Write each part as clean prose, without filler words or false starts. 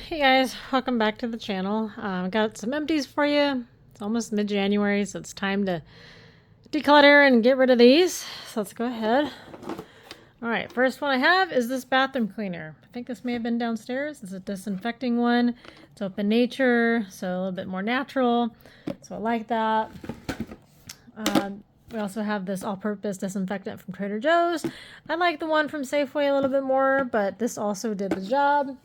Hey guys, welcome back to the channel. Got some empties for you. It's almost mid-January, so it's time to declutter and get rid of these. So let's go ahead. All right, first one I have is this bathroom cleaner. I think this may have been downstairs. It's a disinfecting one. It's open nature, so a little bit more natural. So I like that. We also have this all-purpose disinfectant from Trader Joe's. I like the one from Safeway a little bit more, but this also did the job.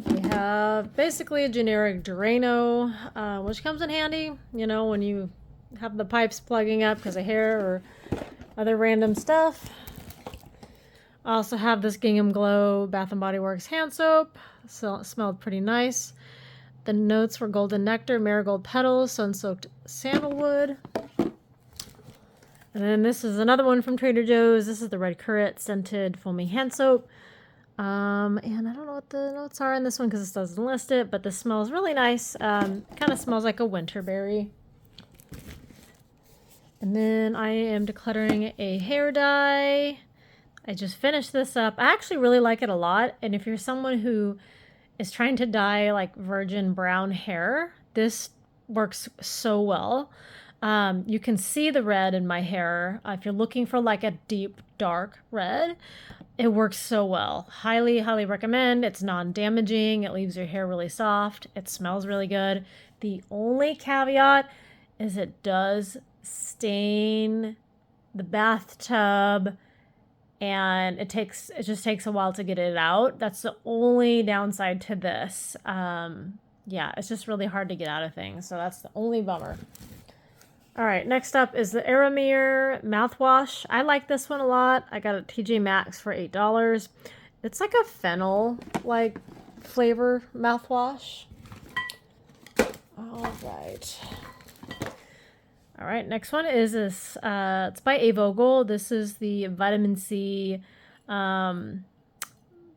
We have basically a generic Drano, which comes in handy, you know, when you have the pipes plugging up because of hair or other random stuff. I also have this Gingham Glow Bath & Body Works hand soap. So it smelled pretty nice. The notes were golden nectar, marigold petals, sun-soaked sandalwood. And then this is another one from Trader Joe's. This is the red currant scented foamy hand soap. And I don't know what the notes are in this one because this doesn't list it, but this smells really nice. Kind of smells like a winterberry. And then I am decluttering a hair dye. I just finished this up. I actually really like it a lot. And if you're someone who is trying to dye like virgin brown hair, this works so well. You can see the red in my hair. If you're looking for like a deep, dark red, it works so well. Highly, highly recommend. It's non-damaging. It leaves your hair really soft. It smells really good. The only caveat is it does stain the bathtub, and it just takes a while to get it out. That's the only downside to this. Yeah, it's just really hard to get out of things. So that's the only bummer. All right, next up is the Aramere mouthwash. I like this one a lot. I got it at TJ Maxx for $8. It's like a fennel-like flavor mouthwash. All right. All right, next one is this. It's by A. Vogel. This is the vitamin C.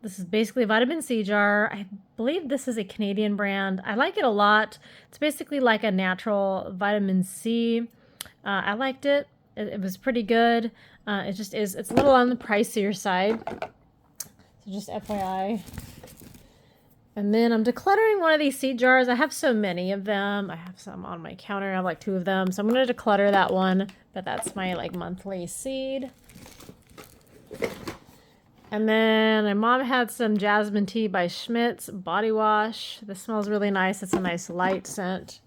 This is basically a vitamin C jar. I believe this is a Canadian brand. I like it a lot. It's basically like a natural vitamin C. I liked it. It was pretty good. It just is. It's a little on the pricier side. So just FYI. And then I'm decluttering one of these seed jars. I have so many of them. I have some on my counter. I have like 2 of them. So I'm going to declutter that one. But that's my like monthly seed. And then my mom had some jasmine tea by Schmidt's body wash. This smells really nice. It's a nice light scent.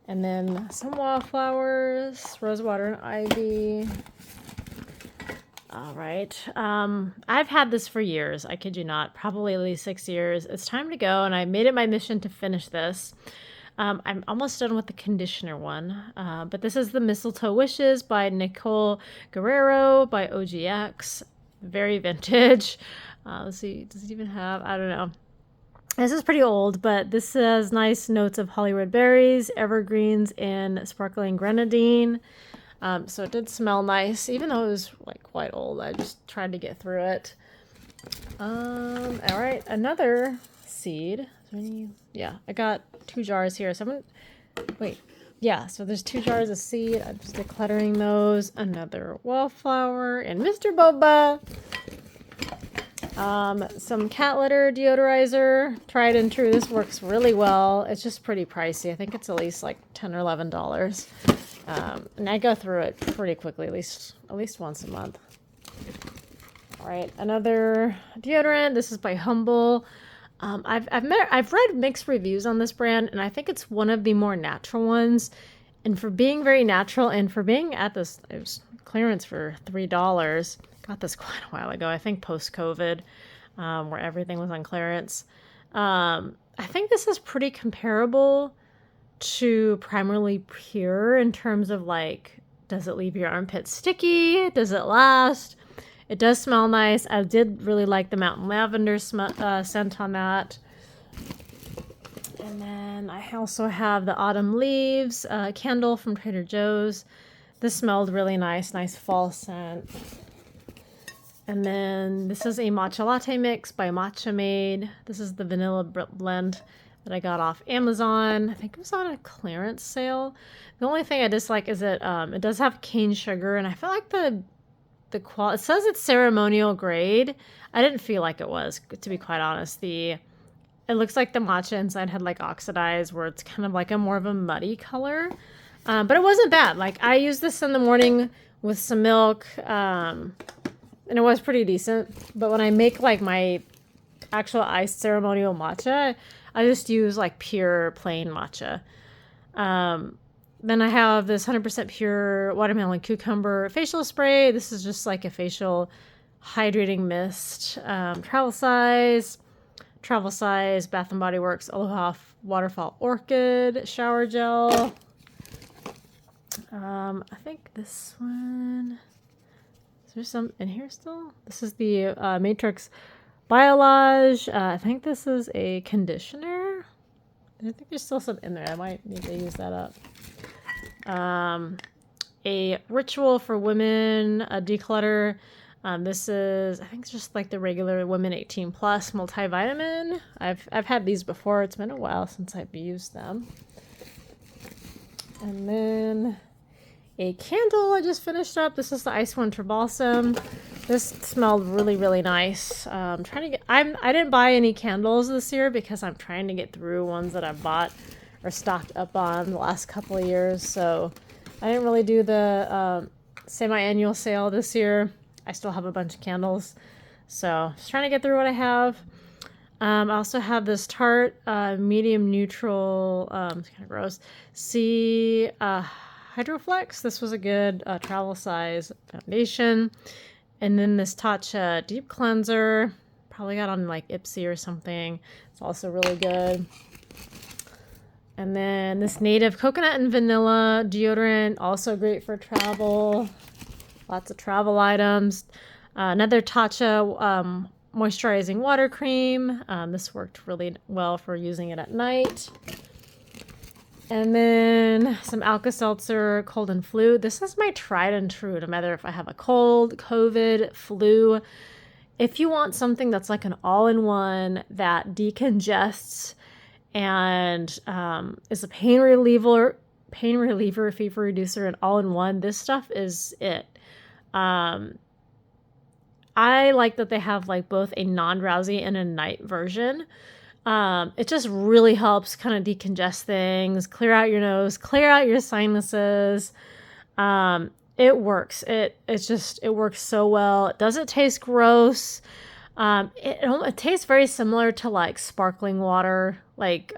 And then some wildflowers, rosewater and ivy. All right. I've had this for years. I kid you not. Probably at least 6 years. It's time to go, and I made it my mission to finish this. I'm almost done with the conditioner one. But this is the Mistletoe Wishes by Nicole Guerrero by OGX. Very vintage. Let's see, does it even have, I don't know. This is pretty old, but this has nice notes of Hollywood berries, evergreens, and sparkling grenadine. So it did smell nice, even though it was like quite old. I just tried to get through it. All right, another seed. Is there any? Yeah, I got 2 jars here. So I'm gonna, wait. Yeah, so there's 2 jars of seed. I'm just decluttering those. Another wallflower and Mr. Boba. Some cat litter deodorizer. Tried and true. This works really well. It's just pretty pricey. I think it's at least like $10 or $11. And I go through it pretty quickly, at least once a month. All right, another deodorant. This is by Humble. I've read mixed reviews on this brand, and I think it's one of the more natural ones. And for being very natural, and for being at this, it was clearance for $3. Got this quite a while ago. I think post-COVID, where everything was on clearance. I think this is pretty comparable to Primarily Pure in terms of like, does it leave your armpits sticky? Does it last? It does smell nice. I did really like the Mountain Lavender scent on that. And then I also have the Autumn Leaves candle from Trader Joe's. This smelled really nice. Nice fall scent. And then this is a matcha latte mix by Matcha Made. This is the vanilla blend that I got off Amazon. I think it was on a clearance sale. The only thing I dislike is that it does have cane sugar, and I feel like the it says it's ceremonial grade. I didn't feel like it was, to be quite honest. It looks like the matcha inside had like oxidized, where it's kind of like a more of a muddy color. But it wasn't bad. Like, I used this in the morning with some milk, and it was pretty decent. But when I make like my actual iced ceremonial matcha, I just use like pure plain matcha. Then I have this 100% pure watermelon cucumber facial spray. This is just like a facial hydrating mist. Travel size, Bath & Body Works Aloha Waterfall Orchid shower gel. I think this one, is there some in here still? This is the Matrix Biolage. I think this is a conditioner. I think there's still some in there. I might need to use that up. A Ritual for Women, a declutter. This is, I think it's just like the regular Women 18 Plus multivitamin. I've had these before. It's been a while since I've used them. And then a candle I just finished up. This is the Ice Winter Balsam. This smelled really, really nice. I didn't buy any candles this year because I'm trying to get through ones that I've bought or stocked up on the last couple of years. So I didn't really do the semi-annual sale this year. I still have a bunch of candles. So just trying to get through what I have. I also have this Tarte medium neutral, it's kind of gross, Hydroflex. This was a good travel size foundation. And then this Tatcha deep cleanser, probably got on like Ipsy or something. It's also really good. And then this Native coconut and vanilla deodorant, also great for travel. Lots of travel items. Another Tatcha moisturizing water cream. This worked really well for using it at night. And then some Alka-Seltzer cold and flu. This is my tried and true, no matter if I have a cold, COVID, flu. If you want something that's like an all-in-one that decongests and is a pain reliever, fever reducer, and all-in-one, this stuff is it. I like that they have like both a non-drowsy and a night version. It just really helps kind of decongest things, clear out your nose, clear out your sinuses. It works. It works so well. It doesn't taste gross. It tastes very similar to like sparkling water. Like,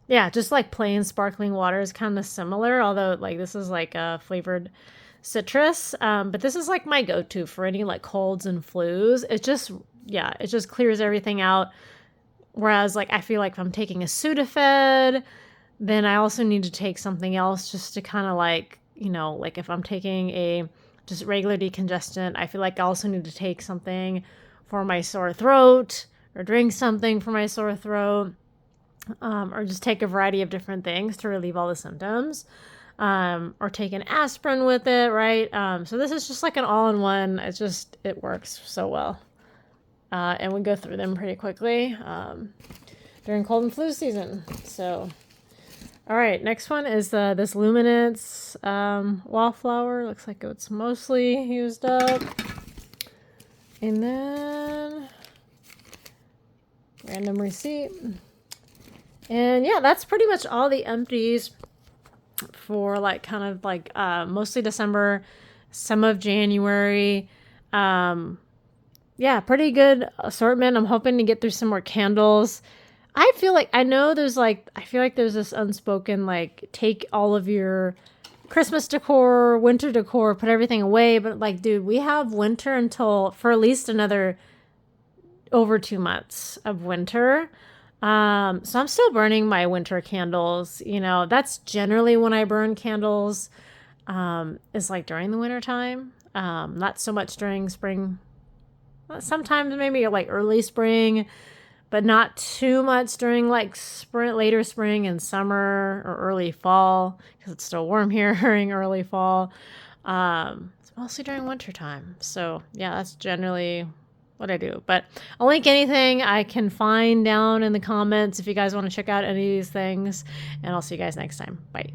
just like plain sparkling water is kind of similar, although like this is like a flavored citrus. But this is like my go-to for any like colds and flus. It just clears everything out. Whereas like, I feel like if I'm taking a Sudafed, then I also need to take something else just to kind of like, like if I'm taking a just regular decongestant, I feel like I also need to take something for my sore throat or drink something for my sore throat, or just take a variety of different things to relieve all the symptoms. Or take an aspirin with it, right? So this is just like an all-in-one. It works so well. And we go through them pretty quickly during cold and flu season. So, all right, next one is this Luminance Wallflower. Looks like it's mostly used up. And then random receipt. And yeah, that's pretty much all the empties for like kind of like mostly December, some of January. Pretty good assortment. I'm hoping to get through some more candles. I feel like there's this unspoken like, take all of your Christmas decor, winter decor, put everything away. But like, dude, we have winter for at least another over 2 months of winter. So I'm still burning my winter candles. That's generally when I burn candles, is like during the winter time. Not so much during spring. Sometimes maybe like early spring, but not too much during like later spring and summer or early fall, because it's still warm here during early fall. It's mostly during winter time. So yeah, that's generally what I do. But I'll link anything I can find down in the comments if you guys want to check out any of these things, and I'll see you guys next time. Bye.